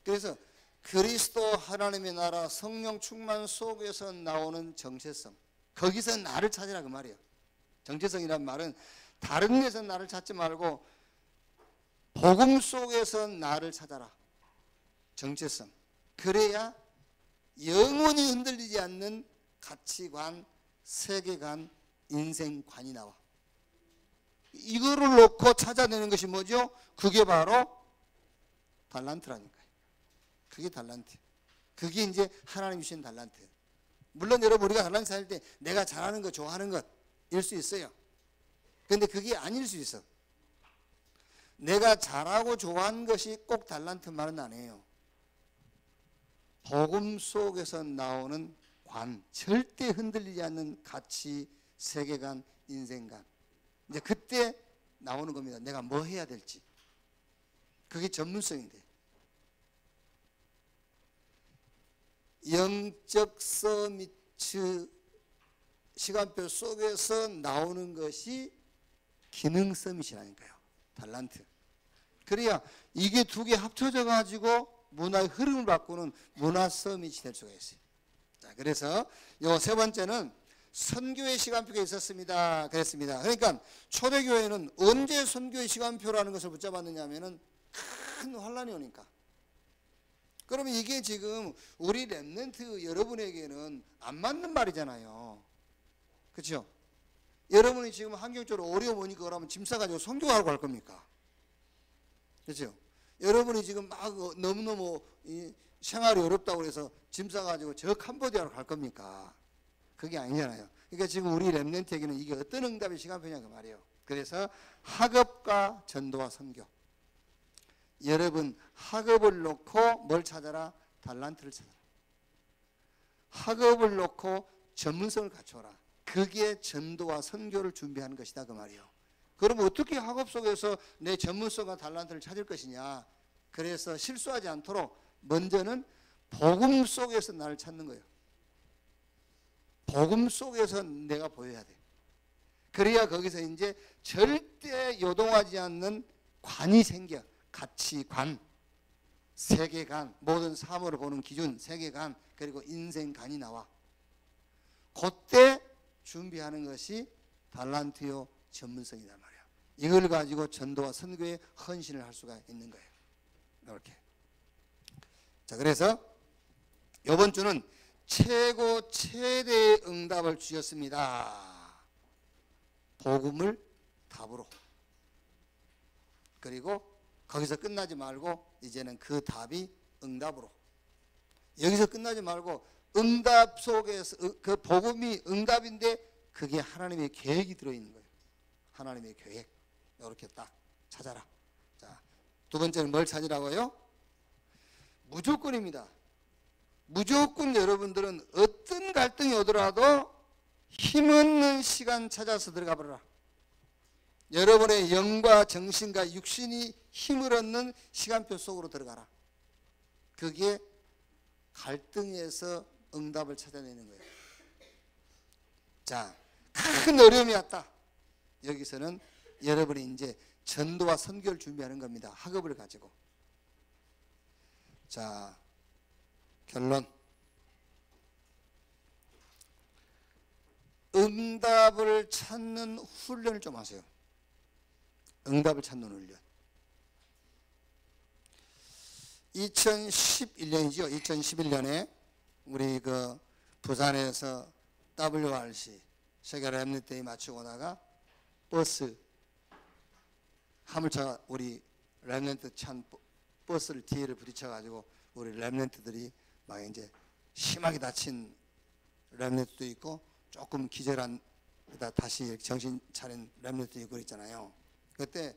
그래서 그리스도 하나님의 나라 성령 충만 속에서 나오는 정체성, 거기서 나를 찾으라 그 말이에요. 정체성이란 말은 다른 데서 나를 찾지 말고 복음 속에서 나를 찾아라. 정체성. 그래야 영원히 흔들리지 않는 가치관, 세계관, 인생관이 나와. 이거를 놓고 찾아내는 것이 뭐죠? 그게 바로 달란트라니까요. 그게 달란트. 그게 이제 하나님 주신 달란트. 물론 여러분 우리가 달란트 살 때 내가 잘하는 것, 좋아하는 것일 수 있어요. 그런데 그게 아닐 수 있어. 내가 잘하고 좋아하는 것이 꼭 달란트만은 아니에요. 복음 속에서 나오는 관, 절대 흔들리지 않는 가치, 세계관, 인생관. 이제 그때 나오는 겁니다. 내가 뭐 해야 될지. 그게 전문성인데. 영적 서미트 시간표 속에서 나오는 것이 기능 서밋이라니까요. 달란트. 그래야 이게 두 개 합쳐져 가지고 문화의 흐름을 바꾸는 문화 서밋이 될 수가 있어요. 자, 그래서 요 세 번째는 선교의 시간표가 있었습니다. 그랬습니다. 그러니까 초대교회는 언제 선교의 시간표라는 것을 붙잡았느냐 하면은 큰 환란이 오니까. 그러면 이게 지금 우리 렘넌트 여러분에게는 안 맞는 말이잖아요. 그렇죠? 여러분이 지금 환경적으로 어려움 오니까 그러면 짐 싸가지고 선교하러 갈 겁니까? 그렇죠? 여러분이 지금 막 너무너무 생활이 어렵다고 해서 짐 싸가지고 저 캄보디아로 갈 겁니까? 그게 아니잖아요. 그러니까 지금 우리 렘넌트에게는 이게 어떤 응답의 시간표냐 그 말이에요. 그래서 학업과 전도와 선교. 여러분 학업을 놓고 뭘 찾아라? 달란트를 찾아라. 학업을 놓고 전문성을 갖춰라. 그게 전도와 선교를 준비하는 것이다 그 말이에요. 그럼 어떻게 학업 속에서 내 전문성과 달란트를 찾을 것이냐? 그래서 실수하지 않도록 먼저는 복음 속에서 나를 찾는 거예요. 복음 속에서 내가 보여야 돼. 그래야 거기서 이제 절대 요동하지 않는 관이 생겨. 가치관, 세계관, 모든 사물을 보는 기준, 세계관, 그리고 인생관이 나와. 그때 준비하는 것이 달란트요, 전문성이란 말이야. 이걸 가지고 전도와 선교에 헌신을 할 수가 있는 거예요. 이렇게. 자, 그래서 이번 주는 최고 최대의 응답을 주셨습니다. 복음을 답으로. 그리고 거기서 끝나지 말고 이제는 그 답이 응답으로. 여기서 끝나지 말고 응답 속에서 그 복음이 응답인데 그게 하나님의 계획이 들어있는 거예요. 하나님의 계획. 이렇게 딱 찾아라. 자, 두 번째는 뭘 찾으라고요? 무조건입니다. 무조건 여러분들은 어떤 갈등이 오더라도 힘없는 시간 찾아서 들어가 버려라. 여러분의 영과 정신과 육신이 힘을 얻는 시간표 속으로 들어가라. 그게 갈등에서 응답을 찾아내는 거예요. 자, 큰 어려움이 왔다. 여기서는 여러분이 이제 전도와 선교를 준비하는 겁니다. 학업을 가지고. 자, 결론. 응답을 찾는 훈련을 좀 하세요. 응답을 찾는 훈련. 2011년이죠. 2011년에 우리 그 부산에서 WRC 세계 랩런트 데이 마치고 나가 버스 화물차가 우리 랩런트 찬 버스를 뒤를 부딪혀가지고 우리 랩런트들이 막 이제 심하게 다친 랩런트도 있고 조금 기절한 다시 정신 차린 랩런트도 있고 그랬잖아요. 그때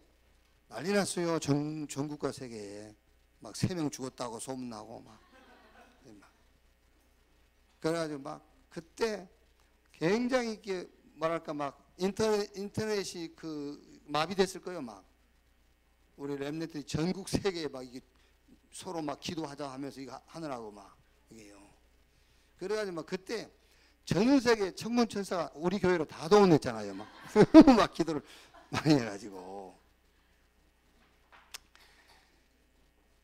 난리 났어요. 전국과 세계에 막 3명 죽었다고 소문나고 막. 그래가지고 막 그때 굉장히 이게 뭐랄까 막 인터넷이 그 마비됐을 거예요. 막 우리 랩런트들이 전국 세계에 막 이게 서로 막 기도하자 하면서 이거 하느라고 막 이게요. 그래가지고 막 그때 전 세계 천문천사가 우리 교회로 다 동원했잖아요. 막 막 기도를 많이 해가지고.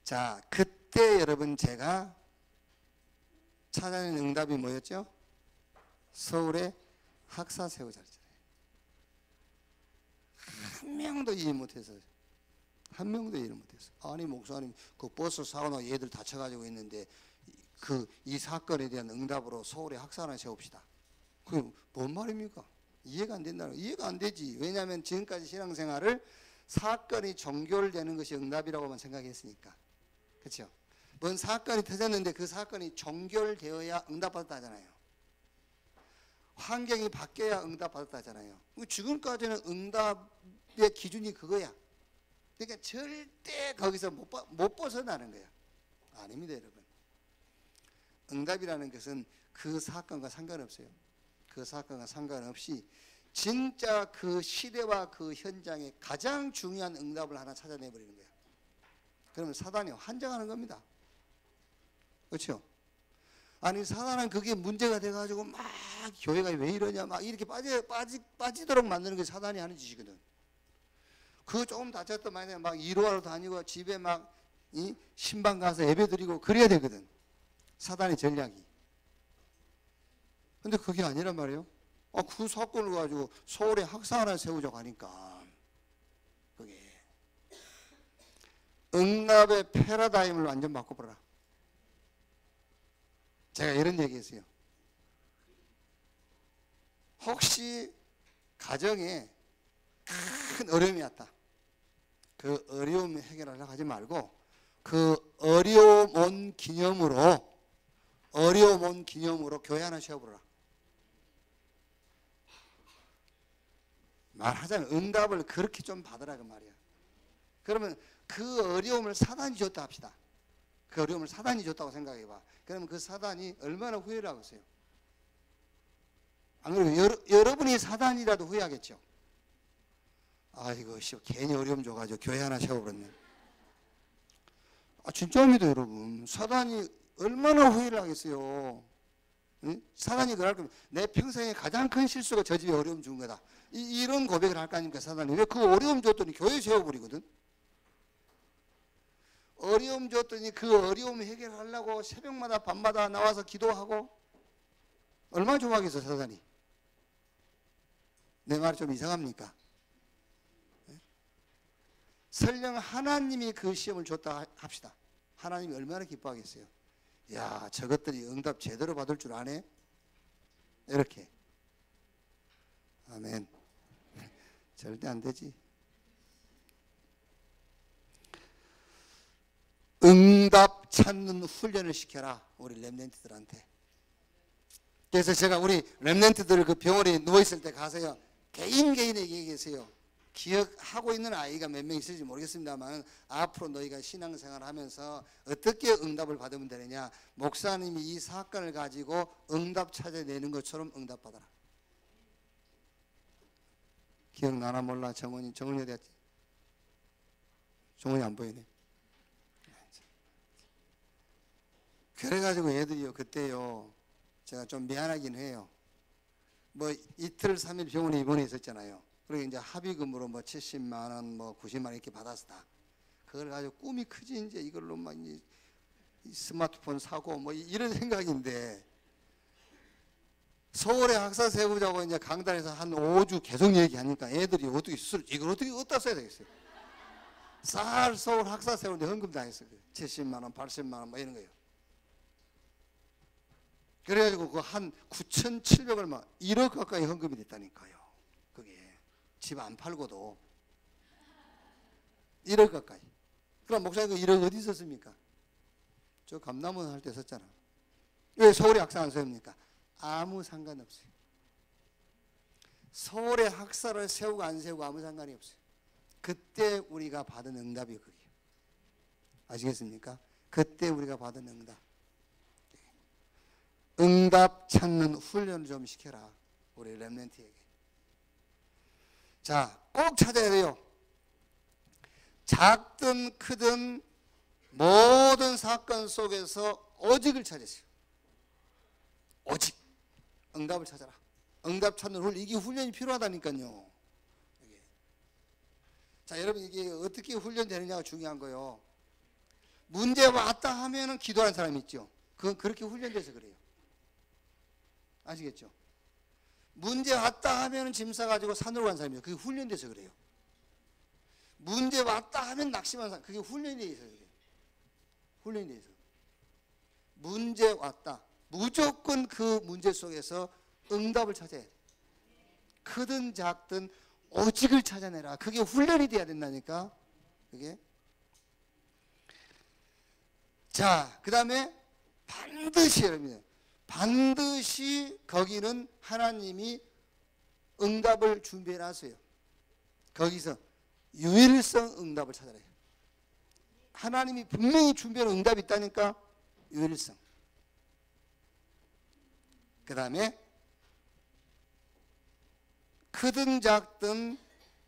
자, 그때 여러분 제가 찾아낸 응답이 뭐였죠? 서울에 학사 세우자 그랬잖아요. 한 명도 이해 못해서. 한 명도 이해 못했어. 아니 목사님 그 버스 사고나 얘들 다쳐가지고 있는데 이 사건에 대한 응답으로 서울에 학사나 세웁시다. 그게 뭔 말입니까? 이해가 안 된다는 거예요. 이해가 안 되지. 왜냐하면 지금까지 신앙생활을 사건이 종결되는 것이 응답이라고만 생각했으니까. 그렇죠? 뭔 사건이 터졌는데 그 사건이 종결되어야 응답받았다 하잖아요. 환경이 바뀌어야 응답받았다 하잖아요. 지금까지는 응답의 기준이 그거야. 그러니까 절대 거기서 못 벗어나는 거야. 아닙니다, 여러분. 응답이라는 것은 그 사건과 상관없어요. 그 사건과 상관없이 진짜 그 시대와 그 현장에 가장 중요한 응답을 하나 찾아내버리는 거야. 그러면 사단이 환장하는 겁니다. 그렇죠? 아니 사단은 그게 문제가 돼가지고 막 교회가 왜 이러냐 막 이렇게 빠지도록 만드는 게 사단이 하는 짓이거든. 그 조금 다쳤던 만에 막 이루하러 다니고 집에 막 신방 가서 예배 드리고 그래야 되거든. 사단의 전략이. 근데 그게 아니란 말이에요. 그 사건을 가지고 서울에 학사 하나 세우자고 하니까 그게 응답의 패러다임을 완전 바꿔버려라. 제가 이런 얘기했어요. 혹시 가정에 큰 어려움이 왔다. 그 어려움 해결하려고 하지 말고 그 어려움 온 기념으로 교회 하나 세워보라. 말하자면 응답을 그렇게 좀 받으라 그 말이야. 그러면 그 어려움을 사단이 줬다 합시다. 그 어려움을 사단이 줬다고 생각해봐. 그러면 그 사단이 얼마나 후회를 하겠어요? 안 그래요? 여러분이 사단이라도 후회하겠죠. 아이고 괜히 어려움 줘가지고 교회 하나 세워버렸네. 진짜입니다 여러분. 사단이 얼마나 후회를 하겠어요. 응? 사단이 그럴 거면 내 평생에 가장 큰 실수가 저 집에 어려움 준 거다. 이런 고백을 할 거 아닙니까 사단이. 왜 그 어려움 줬더니 교회 세워버리거든. 어려움 줬더니 그 어려움 해결하려고 새벽마다 밤마다 나와서 기도하고 얼마나 좋아하겠어 사단이. 내 말이 좀 이상합니까? 설령 하나님이 그 시험을 줬다 합시다. 하나님이 얼마나 기뻐하겠어요. 야, 저것들이 응답 제대로 받을 줄 아네. 이렇게. 아멘. 절대 안 되지. 응답 찾는 훈련을 시켜라, 우리 렘넌트들한테. 그래서 제가 우리 렘넌트들 그 병원에 누워있을 때 가서요, 개인에게 얘기했어요. 기억하고 있는 아이가 몇 명 있을지 모르겠습니다만, 앞으로 너희가 신앙생활 하면서 어떻게 응답을 받으면 되느냐, 목사님이 이 사건을 가지고 응답 찾아내는 것처럼 응답받아라. 기억나나 몰라. 정원이 어디 갔지? 정원이 안 보이네. 그래가지고 애들이요, 그때요, 제가 좀 미안하긴 해요. 뭐 이틀 3일 병원에 입원해 있었잖아요. 그리고 이제 합의금으로 뭐 70만 원, 뭐 90만 원 이렇게 받았다. 그걸 가지고 꿈이 크지, 이제 이걸로 막 스마트폰 사고 뭐 이런 생각인데, 서울에 학사 세우자고 이제 강단에서 한 5주 계속 얘기하니까 애들이 어떻게 이걸 어떻게 어디다 써야 되겠어요? 쌀 서울 학사 세우는데 헌금 당했어요. 70만 원, 80만 원 뭐 이런 거예요. 그래가지고 그 한 9,700을 막 1억 가까이 헌금이 됐다니까요. 그게 집 안 팔고도 1억 가까이. 그럼 목사님 그 1억 어디 있었습니까? 저 감남원 할 때 썼잖아. 왜 서울에 학사 안 세웁니까? 아무 상관없어요. 서울에 학사를 세우고 안 세우고 아무 상관이 없어요. 그때 우리가 받은 응답이 그게요. 아시겠습니까? 그때 우리가 받은 응답. 응답 찾는 훈련을 좀 시켜라, 우리 렘넌트에게. 자, 꼭 찾아야 돼요. 작든 크든 모든 사건 속에서 오직을 찾으세요. 오직 응답을 찾아라. 응답 찾는 훈련, 이게 훈련이 필요하다니까요. 자, 여러분, 이게 어떻게 훈련되느냐가 중요한 거예요. 문제 왔다 하면은 기도하는 사람이 있죠. 그건 그렇게 훈련돼서 그래요. 아시겠죠? 문제 왔다 하면 짐 싸가지고 산으로 간 사람이에요. 그게 훈련돼서 그래요. 문제 왔다 하면 낙심한 사람, 그게 훈련이 돼 있어요. 훈련이 돼 있어. 문제 왔다, 무조건 그 문제 속에서 응답을 찾아야 돼. 크든 작든 오직을 찾아내라. 그게 훈련이 돼야 된다니까. 그게. 자, 그 다음에 반드시, 여러분, 반드시 거기는 하나님이 응답을 준비해 놨어요. 거기서 유일성 응답을 찾아라. 하나님이 분명히 준비한 응답이 있다니까. 유일성. 그 다음에 크든 작든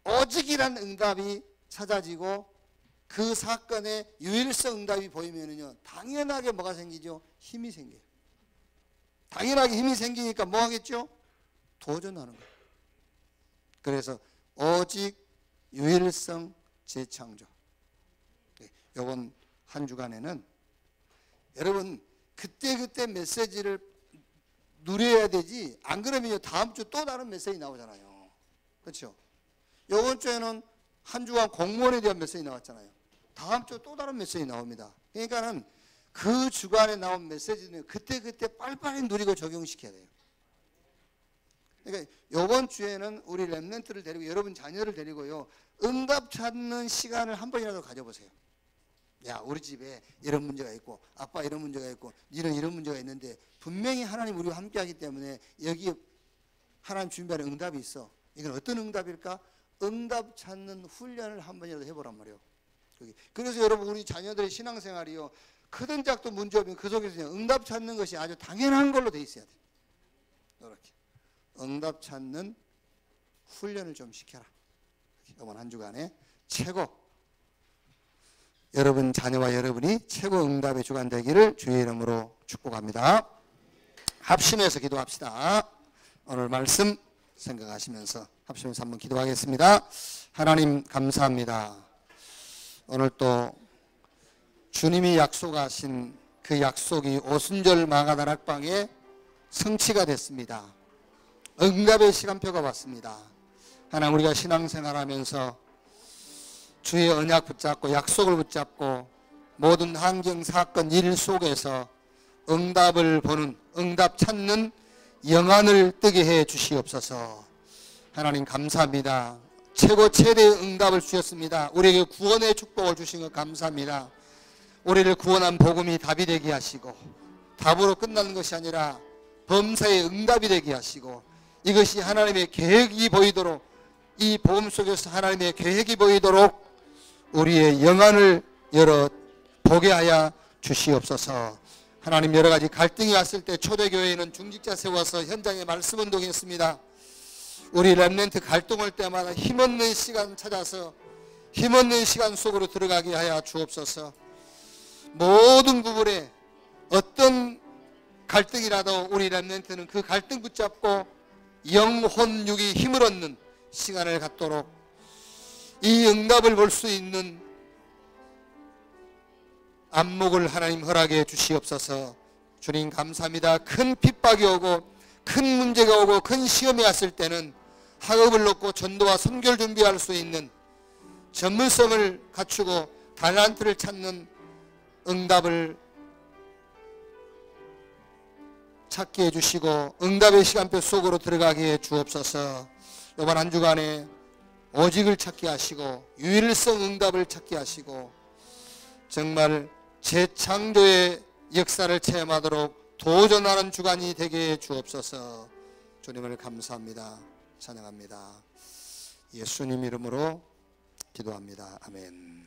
오직이란 응답이 찾아지고, 그 사건에 유일성 응답이 보이면은요, 당연하게 뭐가 생기죠? 힘이 생겨요. 당연하게 힘이 생기니까 뭐 하겠죠? 도전하는 거예요. 그래서 오직, 유일성, 재창조. 이번 한 주간에는 여러분 그때 메시지를 누려야 되지, 안 그러면 다음 주 또 다른 메시지 나오잖아요. 그렇죠? 이번 주에는 한 주간 공무원에 대한 메시지 나왔잖아요. 다음 주 또 다른 메시지 나옵니다. 그러니까는 그 주간에 나온 메시지는 그때 빨리빨리 누리고 적용시켜야 돼요. 그러니까 이번 주에는 우리 렘넌트를 데리고, 여러분 자녀를 데리고요, 응답 찾는 시간을 한 번이라도 가져보세요. 야, 우리 집에 이런 문제가 있고, 아빠 이런 문제가 있고, 이런 문제가 있는데 분명히 하나님 우리와 함께 하기 때문에 여기 하나님 준비하는 응답이 있어. 이건 어떤 응답일까? 응답 찾는 훈련을 한 번이라도 해보란 말이에요. 그래서 여러분, 우리 자녀들의 신앙생활이요, 크든 작든 문제 없으면 그 속에서 응답 찾는 것이 아주 당연한 걸로 돼 있어야 돼요. 이렇게 응답 찾는 훈련을 좀 시켜라. 이번 한 주간에 최고, 여러분 자녀와 여러분이 최고 응답의 주간 되기를 주의 이름으로 축복합니다. 합심해서 기도합시다. 오늘 말씀 생각하시면서 합심해서 한번 기도하겠습니다. 하나님 감사합니다. 오늘 또 주님이 약속하신 그 약속이 오순절 마가다락방에 성취가 됐습니다. 응답의 시간표가 왔습니다. 하나님, 우리가 신앙생활하면서 주의 언약 붙잡고 약속을 붙잡고 모든 환경, 사건, 일 속에서 응답을 보는, 응답 찾는 영안을 뜨게 해 주시옵소서. 하나님 감사합니다. 최고 최대의 응답을 주셨습니다. 우리에게 구원의 축복을 주신 것 감사합니다. 우리를 구원한 복음이 답이 되게 하시고 답으로 끝나는 것이 아니라 범사의 응답이 되게 하시고 이것이 하나님의 계획이 보이도록, 이 복음 속에서 하나님의 계획이 보이도록 우리의 영안을 열어 보게 하여 주시옵소서. 하나님, 여러 가지 갈등이 왔을 때 초대교회에는 중직자 세워서 현장에 말씀 운동했습니다. 우리 렘넌트 갈등할 때마다 힘없는 시간 찾아서 힘없는 시간 속으로 들어가게 하여 주옵소서. 모든 부분에 어떤 갈등이라도 우리 렘넌트는 그 갈등 붙잡고 영혼 육이 힘을 얻는 시간을 갖도록 이 응답을 볼 수 있는 안목을 하나님 허락해 주시옵소서. 주님 감사합니다. 큰 핍박이 오고 큰 문제가 오고 큰 시험이 왔을 때는 학업을 놓고 전도와 선교를 준비할 수 있는 전문성을 갖추고 달란트를 찾는 응답을 찾게 해주시고 응답의 시간표 속으로 들어가게 해 주옵소서. 이번 한 주간에 오직을 찾게 하시고 유일성 응답을 찾게 하시고 정말 재창조의 역사를 체험하도록 도전하는 주간이 되게 해 주옵소서. 주님을 감사합니다. 찬양합니다. 예수님 이름으로 기도합니다. 아멘.